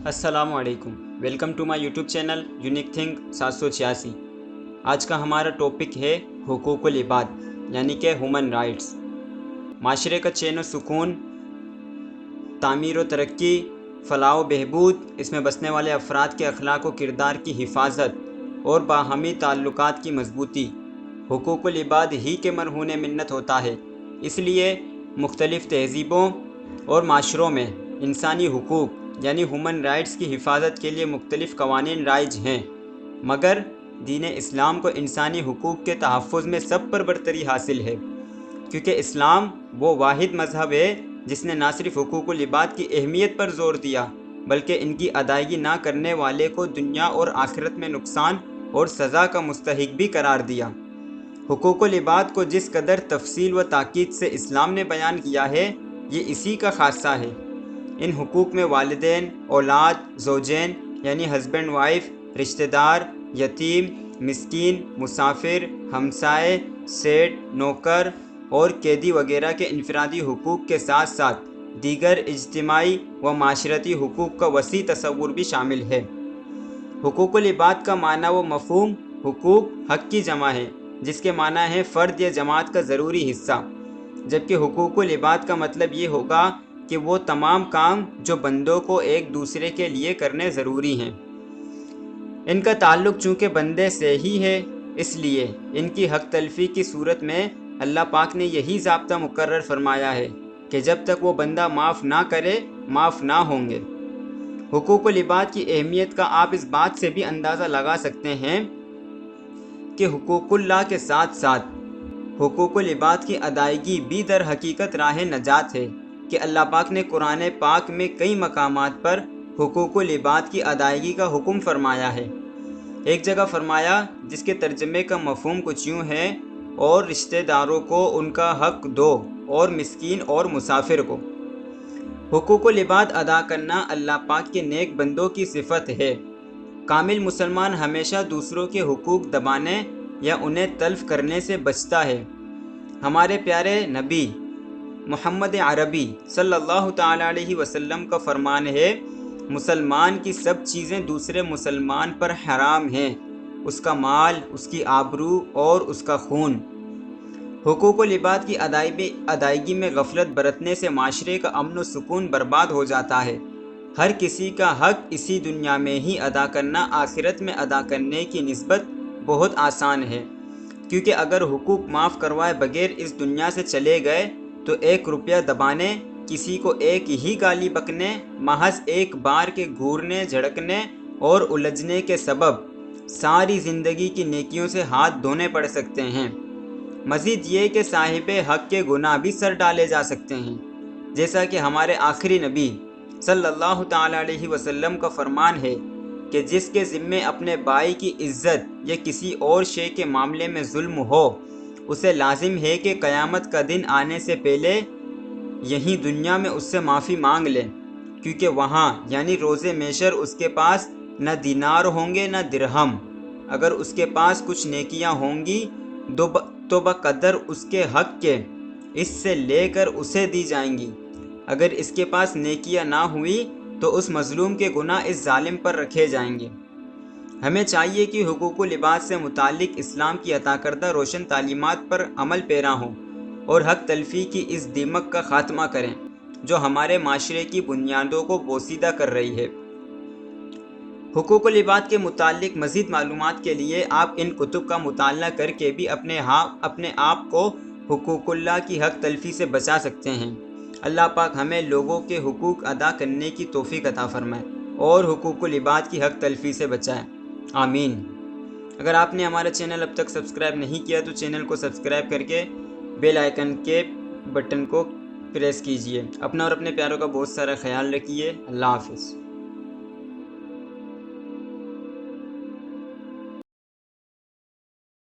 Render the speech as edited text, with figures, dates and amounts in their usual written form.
السلام علیکم، welcome to my YouTube channel unique think 786۔ آج کا ہمارا ٹاپک ہے حقوق العباد یعنی کہ ہیومن رائٹس۔ معاشرے کا چین و سکون، تعمیر و ترقی، فلاح و بہبود، اس میں بسنے والے افراد کے اخلاق و کردار کی حفاظت اور باہمی تعلقات کی مضبوطی حقوق العباد ہی کے مرہون منت ہوتا ہے۔ اس لیے مختلف تہذیبوں اور معاشروں میں انسانی حقوق یعنی ہیومن رائٹس کی حفاظت کے لیے مختلف قوانین رائج ہیں، مگر دین اسلام کو انسانی حقوق کے تحفظ میں سب پر برتری حاصل ہے، کیونکہ اسلام وہ واحد مذہب ہے جس نے نہ صرف حقوق العباد کی اہمیت پر زور دیا بلکہ ان کی ادائیگی نہ کرنے والے کو دنیا اور آخرت میں نقصان اور سزا کا مستحق بھی قرار دیا۔ حقوق العباد کو جس قدر تفصیل و تاکید سے اسلام نے بیان کیا ہے، یہ اسی کا خاصہ ہے۔ ان حقوق میں والدین، اولاد، زوجین یعنی ہسبینڈ وائف، رشتہ دار، یتیم، مسکین، مسافر، ہمسائے، سیٹ، نوکر اور قیدی وغیرہ کے انفرادی حقوق کے ساتھ ساتھ دیگر اجتماعی و معاشرتی حقوق کا وسیع تصور بھی شامل ہے۔ حقوق العباد کا معنی و مفہوم حقوق حق کی جمع ہے، جس کے معنی ہے فرد یا جماعت کا ضروری حصہ، جبکہ حقوق العباد کا مطلب یہ ہوگا کہ وہ تمام کام جو بندوں کو ایک دوسرے کے لیے کرنے ضروری ہیں۔ ان کا تعلق چونکہ بندے سے ہی ہے، اس لیے ان کی حق تلفی کی صورت میں اللہ پاک نے یہی ضابطہ مقرر فرمایا ہے کہ جب تک وہ بندہ معاف نہ کرے، معاف نہ ہوں گے۔ حقوق العباد کی اہمیت کا آپ اس بات سے بھی اندازہ لگا سکتے ہیں کہ حقوق اللہ کے ساتھ ساتھ حقوق العباد کی ادائیگی بھی در حقیقت راہ نجات ہے، کہ اللہ پاک نے قرآن پاک میں کئی مقامات پر حقوق العباد کی ادائیگی کا حکم فرمایا ہے۔ ایک جگہ فرمایا جس کے ترجمے کا مفہوم کچھ یوں ہے: اور رشتہ داروں کو ان کا حق دو اور مسکین اور مسافر کو۔ حقوق العباد ادا کرنا اللہ پاک کے نیک بندوں کی صفت ہے۔ کامل مسلمان ہمیشہ دوسروں کے حقوق دبانے یا انہیں تلف کرنے سے بچتا ہے۔ ہمارے پیارے نبی محمد عربی صلی اللہ تعالیٰ علیہ وسلم کا فرمان ہے: مسلمان کی سب چیزیں دوسرے مسلمان پر حرام ہیں، اس کا مال، اس کی آبرو اور اس کا خون۔ حقوق العباد کی ادائیگی میں غفلت برتنے سے معاشرے کا امن و سکون برباد ہو جاتا ہے۔ ہر کسی کا حق اسی دنیا میں ہی ادا کرنا آخرت میں ادا کرنے کی نسبت بہت آسان ہے، کیونکہ اگر حقوق معاف کروائے بغیر اس دنیا سے چلے گئے تو 1 روپیہ دبانے، کسی کو ایک ہی گالی بکنے، محض ایک بار کے گھورنے، جھڑکنے اور الجھنے کے سبب ساری زندگی کی نیکیوں سے ہاتھ دھونے پڑ سکتے ہیں۔ مزید یہ کہ صاحب حق کے گناہ بھی سر ڈالے جا سکتے ہیں، جیسا کہ ہمارے آخری نبی صلی اللہ تعالیٰ علیہ وسلم کا فرمان ہے کہ جس کے ذمے اپنے بھائی کی عزت یا کسی اور شے کے معاملے میں ظلم ہو، اسے لازم ہے کہ قیامت کا دن آنے سے پہلے یہیں دنیا میں اس سے معافی مانگ لے، کیونکہ وہاں یعنی روز محشر اس کے پاس نہ دینار ہوں گے نہ درہم۔ اگر اس کے پاس کچھ نیکیاں ہوں گی تو بقدر اس کے حق کے اس سے لے کر اسے دی جائیں گی، اگر اس کے پاس نیکیاں نہ ہوئی تو اس مظلوم کے گناہ اس ظالم پر رکھے جائیں گے۔ ہمیں چاہیے کہ حقوق العباد سے متعلق اسلام کی عطا کردہ روشن تعلیمات پر عمل پیرا ہوں اور حق تلفی کی اس دیمک کا خاتمہ کریں جو ہمارے معاشرے کی بنیادوں کو بوسیدہ کر رہی ہے۔ حقوق العباد کے متعلق مزید معلومات کے لیے آپ ان کتب کا مطالعہ کر کے بھی اپنے آپ کو حقوق اللہ کی حق تلفی سے بچا سکتے ہیں۔ اللہ پاک ہمیں لوگوں کے حقوق ادا کرنے کی توفیق عطا فرمائے اور حقوق العباد کی حق تلفی سے بچائے، آمین۔ اگر آپ نے ہمارا چینل اب تک سبسکرائب نہیں کیا تو چینل کو سبسکرائب کر کے بیل آئیکن کے بٹن کو پریس کیجئے۔ اپنا اور اپنے پیاروں کا بہت سارا خیال رکھیے۔ اللہ حافظ۔